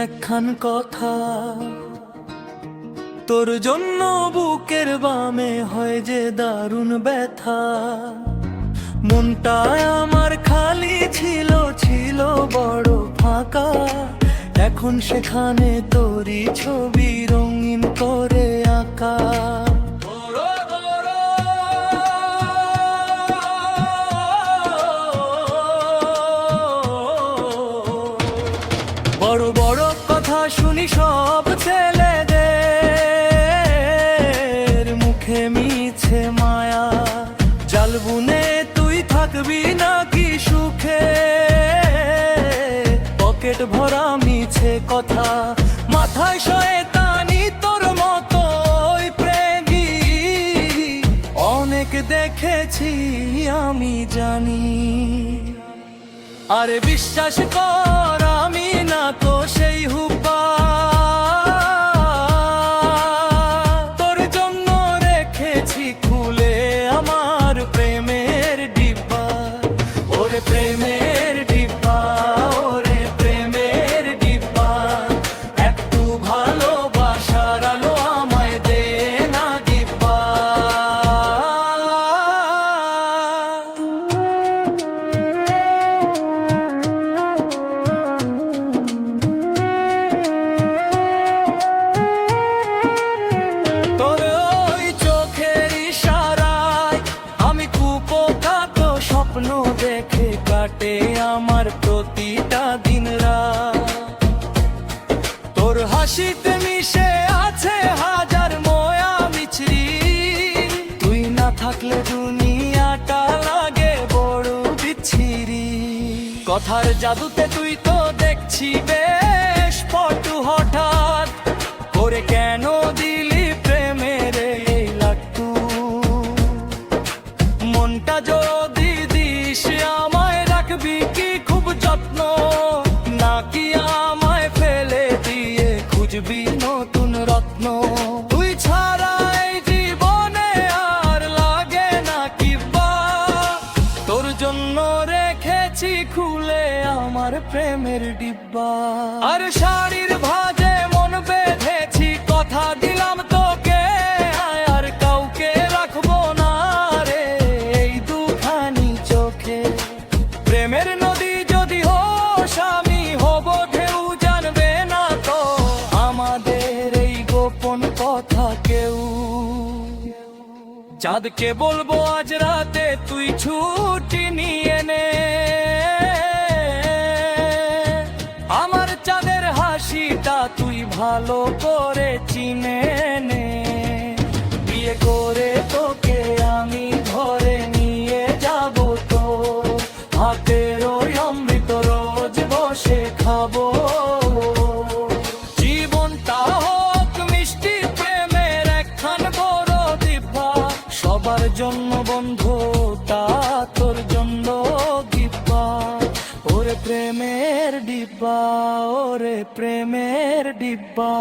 একখান কথা, তোর জন্য বুকের বামে হয় যে দারুণ ব্যথা। মনটা আমার খালি ছিল, ছিল বড় ফাঁকা, এখন সেখানে তোরই ছবি রঙিন করে আঁকা। বড় বড় কথা শুনি সব ছেলেদের মুখে, মিছে মায়া জাল বুনে তুই থাকবি নাকি সুখে। পকেট ভরা মিছে কথা, মাথায় শয়তানি তোর মতো প্রেমী অনেক দেখেছি আমি জানি। আরে বিশ্বাস কর আমি না তো সেই হুব্বা, তোর জন্য রেখেছি খুলে আমার প্রেমের ডিব্বা। ওরে প্রেমের ডিব্বা, ওরে প্রেমের ডিব্বা, একটু ভালোবাসার আলো আমায় দে না ডিব্বা। স্বপ্ন দেখে কাটে আমার প্রতিটা দিন রাত, তোর হাসিতে মিশে আছে হাজার ময়া মিছরি। তুই না থাকলে দুনিয়াটা লাগে বড় বিচ্ছিরি। কথার জাদুতে তুই তো দেখছি বেশ পটু, হঠাৎ করে কেন দিলি প্রেমের এই লাট্টু। মনটা যদি আমায় রাখবি কি খুব যত্ন, নাকি আমায় ফেলে দিয়ে খুঁজবি নতুন রত্ন। তুই ছাড়াই জীবনে আর লাগে না কিবা, তোর জন্য রেখেছি খুলে আমার প্রেমের ডিব্বা। আর শাড়ির ভাঁজে মন বেঁধেছি, কথা দিলাম তোকে আর কাউকে রাখবো না রে এই দুখানি চোখে। প্রেমের নদী যদি হোস আমি হব ঢেউ, জানবে না তো আমাদের এই গোপন কথা কেউ। চাঁদকে বলবো আজ রাতে তুই ছুটি নিয়ে নে, আমার চাঁদের হাসিটা তুই ভালো করে চিনে নে। বিয়ে করে তোকে আমি ঘরে নিয়ে যাব, তো হাতের ওই অমৃত রোজ বসে খাবো। জীবনটা হোক মিষ্টি প্রেমের একখান বড় ডিব্বা, সবার জন্য বন্ধুটা তোর জন্য ডিব্বা। ওরে প্রেমের ডিব্বা, ওরে প্রেমের ডিব্বা।